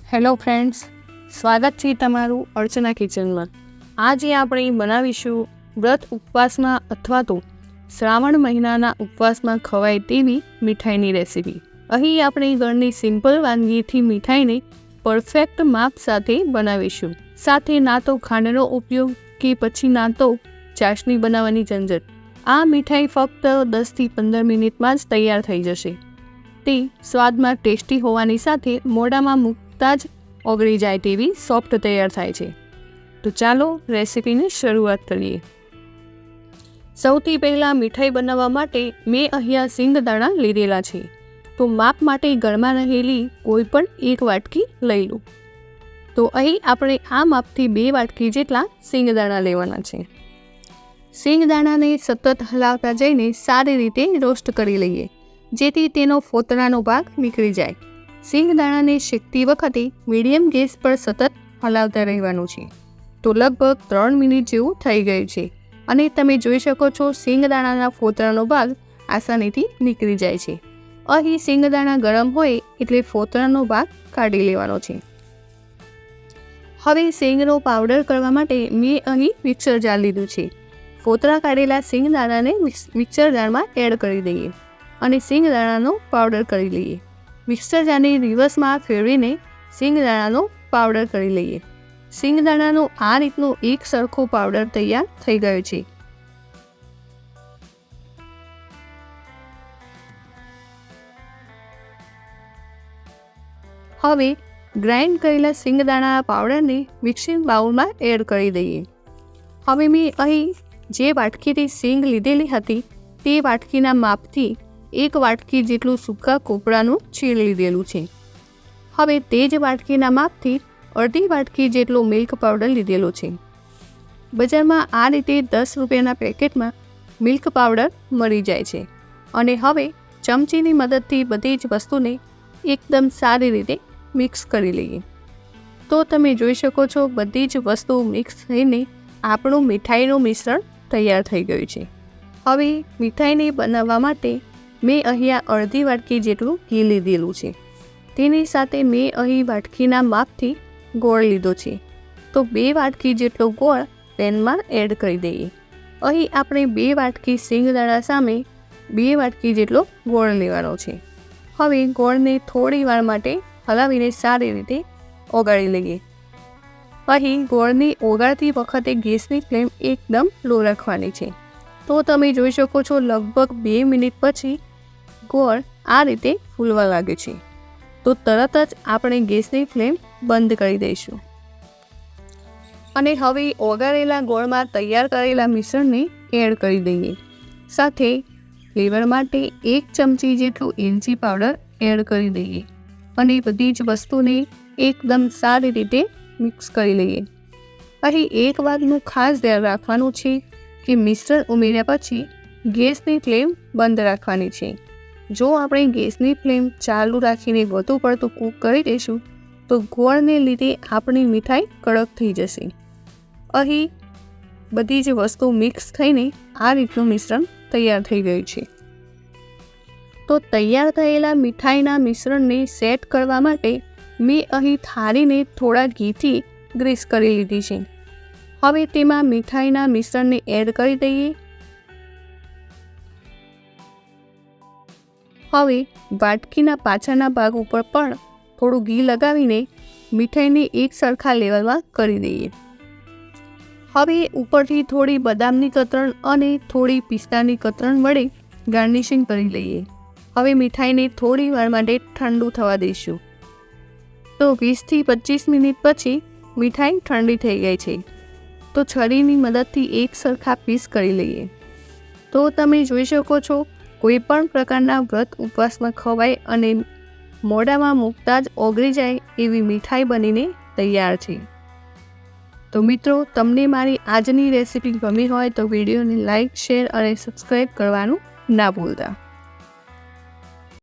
Hello friends, સ્વાગત છે તમારું અર્ચના કિચનમાં। આજે આપણે બનાવીશું વ્રત ઉપવાસમાં અથવા તો શ્રાવણ મહિનાના ઉપવાસમાં ખવાય તેવી મીઠાઈની રેસીપી। અહીં આપણે ઘરની સિમ્પલ વાનગીથી મીઠાઈને પરફેક્ટ માપ સાથે બનાવીશું, સાથે ના તો ખાંડનો ઉપયોગ કે પછી ના તો ચાસણી બનાવવાની ઝંઝટ। આ મીઠાઈ ફક્ત 10થી 15 મિનિટમાં જ તૈયાર થઈ જશે। તે સ્વાદમાં ટેસ્ટી હોવાની સાથે મોઢામાં મૂકતા જ ઓગળી જાય તેવી સોફ્ટ તૈયાર થાય છે। તો ચાલો રેસીપીની શરૂઆત કરીએ। સૌથી પહેલાં મીઠાઈ બનાવવા માટે મેં અહીંયા સિંગદાણા લીધેલા છે। તો માપ માટે ગળમાં રહેલી કોઈ પણ એક વાટકી લઈ લો। તો અહીં આપણે આ માપથી 2 વાટકી જેટલા સિંગદાણા લેવાના છે। સિંગદાણાને સતત હલાવતા જઈને સારી રીતે રોસ્ટ કરી લઈએ, જેથી તેનો ફોતરાનો ભાગ નીકળી જાય। સિંગદાણાને શેકતી વખતે મીડિયમ ગેસ પર સતત હલાવતા રહેવાનું છે। તો લગભગ 3 મિનિટ જેવું થઈ ગયું છે અને તમે જોઈ શકો છો સિંગદાણાના ફોતરાનો ભાગ આસાનીથી નીકળી જાય છે। અહીં સિંગદાણા ગરમ હોય એટલે ફોતરાનો ભાગ કાઢી લેવાનો છે। હવે સિંગનો પાવડર કરવા માટે મેં અહીં મિક્સર જાર લીધું છે। ફોતરા કાઢેલા સિંગદાણાને મિક્સર જારમાં એડ કરી દઈએ અને સિંગદાણાનો પાવડર કરી લઈએ। મિક્સર જારને રિવર્સમાં ફેરવીને સિંગદાણાનો પાવડર કરી લઈએ। સિંગદાણાનો આ રીતનો એક સરખો પાવડર તૈયાર થઈ ગયો છે। હવે ગ્રાઇન્ડ કરેલા સિંગદાણા પાવડરને મિક્સિંગ બાઉલમાં એડ કરી દઈએ। હવે મેં અહીં જે વાટકીથી સિંગ લીધેલી હતી તે વાટકીના માપથી 1 વાટકી જેટલું સૂકા કોપરાનું છીણ લીધેલું છે। હવે તે જ વાટકીના માપથી અડધી વાટકી જેટલો મિલ્ક પાવડર લીધેલો છે। બજારમાં આ રીતે 10 રૂપિયાના પેકેટમાં મિલ્ક પાવડર મળી જાય છે અને હવે ચમચીની મદદથી બધી જ વસ્તુને એકદમ સારી રીતે મિક્સ કરી લઈએ। તો તમે જોઈ શકો છો બધી જ વસ્તુ મિક્સ થઈને આપણું મીઠાઈનું મિશ્રણ તૈયાર થઈ ગયું છે। હવે મીઠાઈને બનાવવા માટે મેં અહીંયા અડધી વાટકી જેટલું ઘી લીધેલું છે। તેની સાથે મેં અહીં વાટકીના માપથી ગોળ લીધો છે। તો 2 વાટકી જેટલો ગોળ પેનમાં એડ કરી દઈએ। અહીં આપણે 2 વાટકી સિંગદાણા સામે 2 વાટકી જેટલો ગોળ લેવાનો છે। હવે ગોળને થોડી વાર માટે હલાવીને સારી રીતે ઓગાળી લઈએ। અહીં ગોળને ઓગાળતી વખતે ગેસની ફ્લેમ એકદમ લો રાખવાની છે। તો તમે જોઈ શકો છો લગભગ 2 મિનિટ પછી ગોળ આ રીતે ફૂલવા લાગે છે, તો તરત જ આપણે ગેસની ફ્લેમ બંધ કરી દઈશું અને હવે ઓગાળેલા ગોળમાં તૈયાર કરેલા મિશ્રણને એડ કરી દઈએ। સાથે ફ્લેવર માટે 1 ચમચી જેટલું એલચી પાવડર એડ કરી દઈએ અને બધી જ વસ્તુને એકદમ સારી રીતે મિક્સ કરી લઈએ। અહીં એક વાતનું ખાસ ધ્યાન રાખવાનું છે કે મિશ્રણ ઉમેર્યા પછી ગેસની ફ્લેમ બંધ રાખવાની છે। જો આપણે ગેસની ફ્લેમ ચાલુ રાખીને વધુ પડતું કૂક કરી દઈશું તો ગોળને લીધે આપણી મીઠાઈ કડક થઈ જશે। અહીં બધી જ વસ્તુ મિક્સ થઈને આ રીતનું મિશ્રણ તૈયાર થઈ ગયું છે। તો તૈયાર થયેલા મીઠાઈના મિશ્રણને સેટ કરવા માટે મેં અહીં થાળીને થોડા ઘીથી ગ્રીસ કરી લીધી છે। હવે તેમાં મીઠાઈના મિશ્રણને એડ કરી દઈએ। હવે વાટકીના પાછળના ભાગ ઉપર પણ થોડું ઘી લગાવીને મીઠાઈને એક સરખા લેવલમાં કરી દઈએ। હવે ઉપરથી થોડી બદામની કતરણ અને થોડી પિસ્તાની કતરણ વડે ગાર્નિશિંગ કરી લઈએ। હવે મીઠાઈને થોડી વાર માટે ઠંડુ થવા દઈશું। તો 20થી 25 મિનિટ પછી મીઠાઈ ઠંડી થઈ ગઈ છે, તો છરીની મદદથી એક સરખા પીસ કરી લઈએ। તો તમે જોઈ શકો છો કોઈ પણ પ્રકારના વ્રત ઉપવાસમાં ખવાય અને મોઢામાં મૂકતા જ ઓગળી જાય એવી મીઠાઈ બનીને તૈયાર છે। તો મિત્રો, તમને મારી આજની રેસીપી ગમી હોય તો વિડીયોને લાઇક, શેર અને સબસ્ક્રાઈબ કરવાનું ના ભૂલતા।